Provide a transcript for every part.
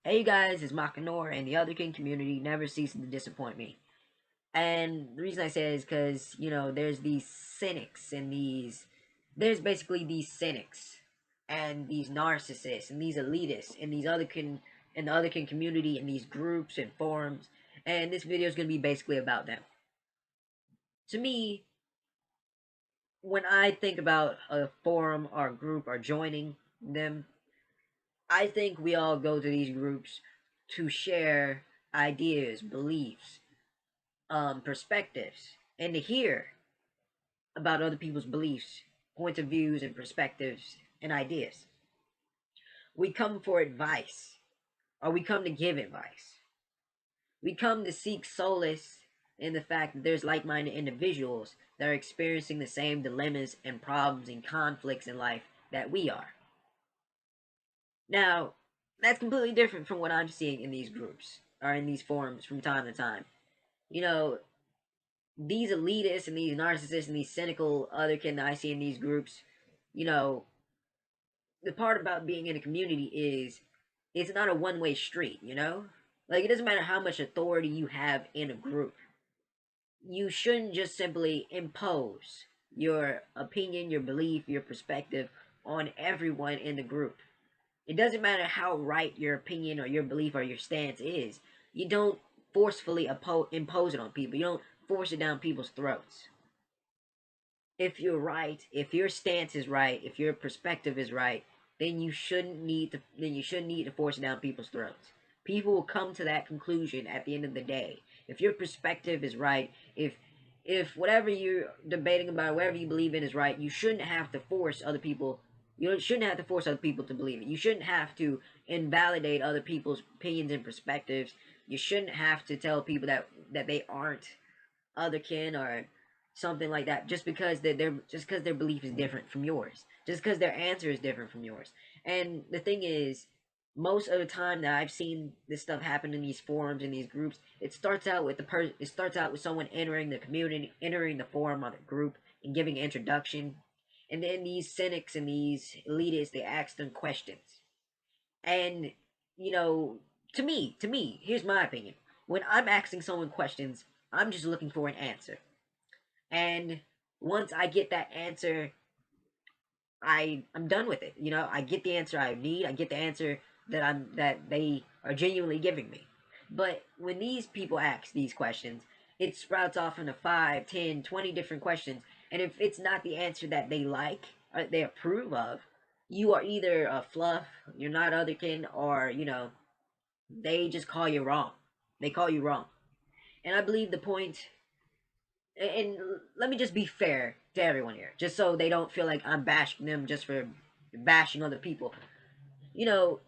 Hey guys, it's Makanor, and the Otherkin community never ceases to disappoint me. And the reason I say it is because, there's these cynics and there's basically these cynics and these narcissists and these elitists and in the Otherkin community and these groups and forums. And this video is going to be basically about them. To me, when I think about a forum or a group or joining them, I think we all go to these groups to share ideas, beliefs, perspectives, and to hear about other people's beliefs, points of views, and perspectives and ideas. We come for advice, or we come to give advice. We come to seek solace in the fact that there's like-minded individuals that are experiencing the same dilemmas and problems and conflicts in life that we are. Now, that's completely different from what I'm seeing in these groups or in these forums from time to time. You know, these elitists and these narcissists and these cynical otherkin that I see in these groups, you know, the part about being in a community is it's not a one-way street, Like, it doesn't matter how much authority you have in a group. You shouldn't just simply impose your opinion, your belief, your perspective on everyone in the group. It doesn't matter how right your opinion or your belief or your stance is. You don't forcefully impose it on people. You don't force it down people's throats. If you're right, if your stance is right, if your perspective is right, then you shouldn't need to force it down people's throats. People will come to that conclusion at the end of the day. If your perspective is right, if whatever you're debating about, whatever you believe in is right, you shouldn't have to force other people. You shouldn't have to force other people to believe it. You shouldn't have to invalidate other people's opinions and perspectives. You shouldn't have to tell people that they aren't otherkin or something like that just because their belief is different from yours, just because their answer is different from yours. And the thing is, most of the time that I've seen this stuff happen in these forums and these groups, it starts out with someone entering the community, entering the forum or the group, and giving an introduction, and then these cynics and these elitists, they ask them questions. And you know to me, here's my opinion: when I'm asking someone questions, I'm just looking for an answer. And once I get that answer, I'm done with it. I get the answer I need. I get the answer that they are genuinely giving me. But when these people ask these questions, it sprouts off into 5, 10, 20 different questions. And if it's not the answer that they like or they approve of, you are either a fluff, you're not otherkin, or they just call you wrong. They call you wrong. And I believe the point, and let me just be fair to everyone here, just so they don't feel like I'm bashing them just for bashing other people. You know,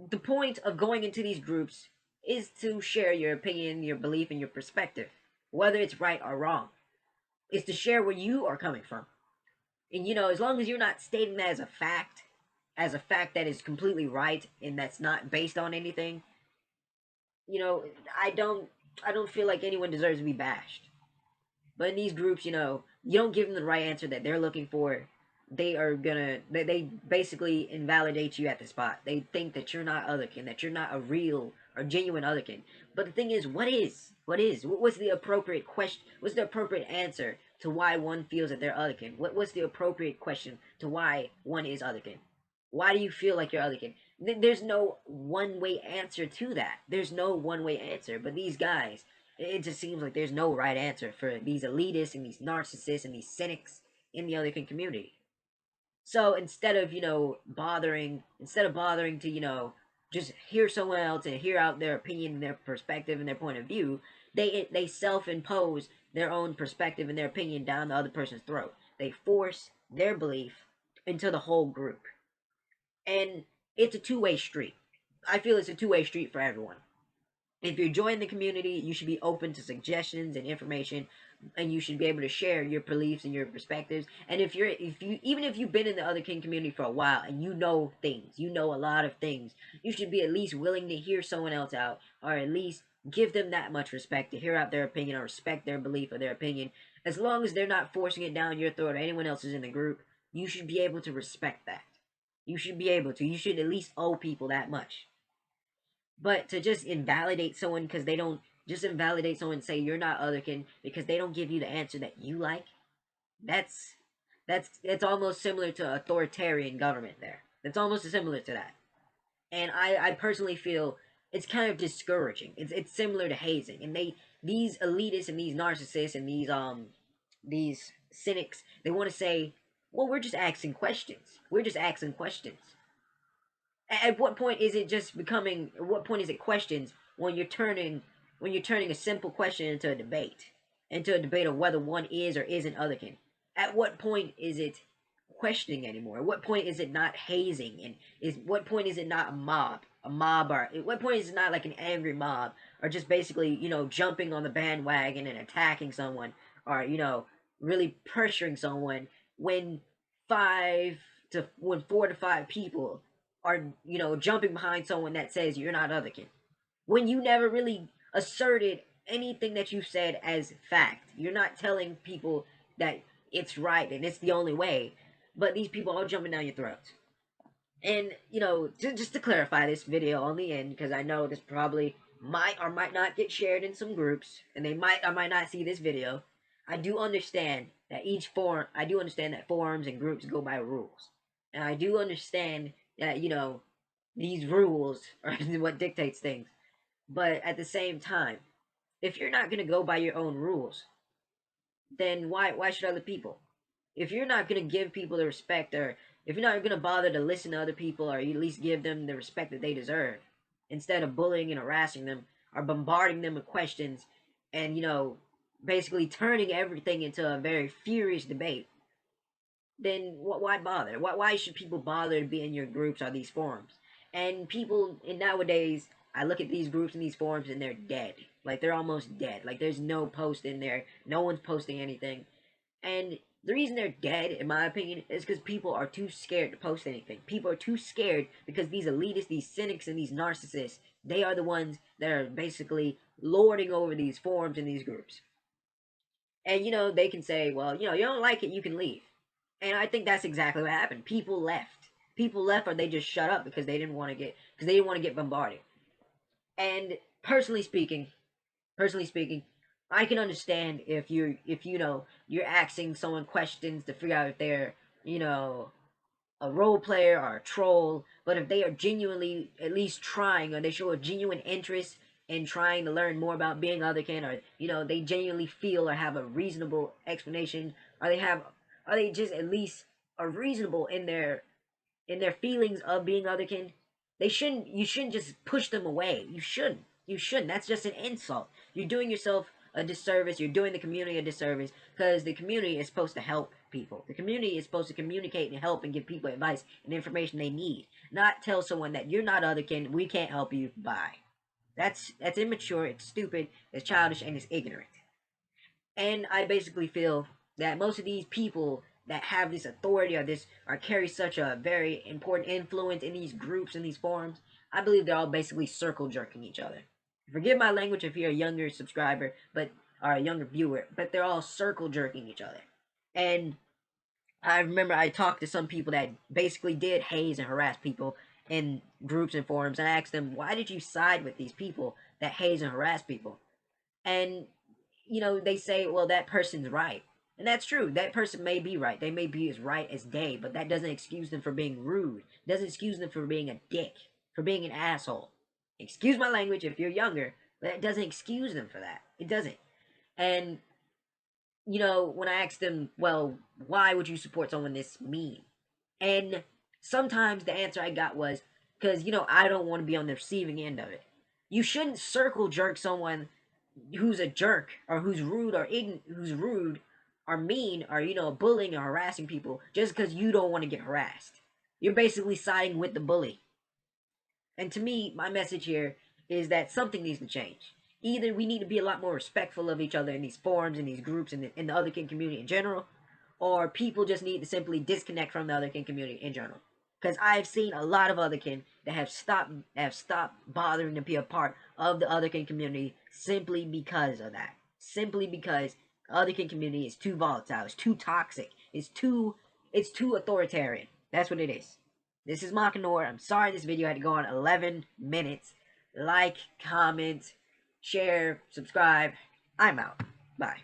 the point of going into these groups is to share your opinion, your belief, and your perspective, whether it's right or wrong. It's to share where you are coming from. And as long as you're not stating that as a fact that is completely right and that's not based on anything, you know, I don't I don't feel like anyone deserves to be bashed. But in these groups, you don't give them the right answer that they're looking for. They basically invalidate you at the spot. They think that you're not otherkin, that you're not a real or genuine otherkin. But the thing is, what's the appropriate question? What's the appropriate answer to why one feels that they're otherkin? What's the appropriate question to why one is otherkin? Why do you feel like you're otherkin? There's no one way answer to that. There's no one way answer. But these guys, it just seems like there's no right answer for these elitists and these narcissists and these cynics in the Otherkin community. So instead of bothering to, just hear someone else and hear out their opinion and their perspective and their point of view, they self-impose their own perspective and their opinion down the other person's throat. They force their belief into the whole group. And it's a two-way street. I feel it's a two-way street for everyone. If you're joining the community, you should be open to suggestions and information, and you should be able to share your beliefs and your perspectives. And if you've been in the Otherkin community for a while and you know things, you know a lot of things, you should be at least willing to hear someone else out, or at least give them that much respect to hear out their opinion or respect their belief or their opinion. As long as they're not forcing it down your throat or anyone else's in the group, you should be able to respect that. You should be able to. You should at least owe people that much. But to just invalidate someone because they don't, just invalidate someone and say you're not otherkin because they don't give you the answer that you like, that's it's almost similar to authoritarian government there. It's almost similar to that. And I personally feel it's kind of discouraging. It's similar to hazing. And these elitists and these narcissists and these cynics, they want to say, well, we're just asking questions. We're just asking questions. At what point is it just becoming? At what point is it questions when you're turning a simple question into a debate of whether one is or isn't otherkin? At what point is it questioning anymore? At what point is it not hazing? And is what point is it not a mob? A mob, or at what point is it not like an angry mob, or just basically jumping on the bandwagon and attacking someone, or really pressuring someone when when 4 to 5 people are jumping behind someone that says you're not otherkin, when you never really asserted anything that you said as fact. You're not telling people that it's right and it's the only way, but these people are jumping down your throats. And just to clarify this video on the end, because I know this probably might or might not get shared in some groups, and they might or might not see this video. I do understand that forums and groups go by rules, and I do understand that these rules are what dictates things. But at the same time, if you're not gonna go by your own rules, then why should other people? If you're not gonna give people the respect, or if you're not gonna bother to listen to other people, or at least give them the respect that they deserve, instead of bullying and harassing them, or bombarding them with questions, and basically turning everything into a very furious debate, then why bother? Why should people bother to be in your groups or these forums? And people in nowadays, I look at these groups and these forums and they're dead. Like they're almost dead. Like there's no post in there. No one's posting anything. And the reason they're dead, in my opinion, is because people are too scared to post anything. People are too scared because these elitists, these cynics, and these narcissists, they are the ones that are basically lording over these forums and these groups. And they can say, well, you don't like it, you can leave. And I think that's exactly what happened. People left. People left, or they just shut up because they didn't want to get bombarded. And personally speaking, I can understand if you're asking someone questions to figure out if they're you know a role player or a troll, but if they are genuinely at least trying, or they show a genuine interest in trying to learn more about being otherkin, or they genuinely feel or have a reasonable explanation, or are they just at least are reasonable in their feelings of being otherkin, you shouldn't just push them away. You shouldn't. That's just an insult. You're doing yourself a disservice. You're doing the community a disservice, because the community is supposed to help people. The community is supposed to communicate and help and give people advice and information they need, not tell someone that you're not otherkin, we can't help you, bye. That's immature, it's stupid, it's childish, and it's ignorant. And I basically feel that most of these people that have this authority, or carry such a very important influence in these groups and these forums, I believe they're all basically circle jerking each other. Forgive my language if you're a younger subscriber, or a younger viewer, but they're all circle jerking each other. And I remember I talked to some people that basically did haze and harass people in groups and forums, and I asked them, why did you side with these people that haze and harass people? And they say, well, that person's right. And that's true. That person may be right. They may be as right as day, but that doesn't excuse them for being rude. It doesn't excuse them for being a dick, for being an asshole. Excuse my language if you're younger, but it doesn't excuse them for that. It doesn't. And, when I asked them, well, why would you support someone this mean? And sometimes the answer I got was, because, I don't want to be on the receiving end of it. You shouldn't circle jerk someone who's a jerk, or who's rude, or mean, or bullying or harassing people, just because you don't want to get harassed. You're basically siding with the bully. And to me, my message here is that something needs to change. Either we need to be a lot more respectful of each other in these forums, in these groups, in the Otherkin community in general, or people just need to simply disconnect from the Otherkin community in general. Because I've seen a lot of Otherkin that have stopped bothering to be a part of the Otherkin community simply because of that. Simply because the Otherkin community is too volatile, it's too toxic, it's too authoritarian. That's what it is. This is Makanor. I'm sorry this video had to go on 11 minutes, like, comment, share, subscribe. I'm out. Bye.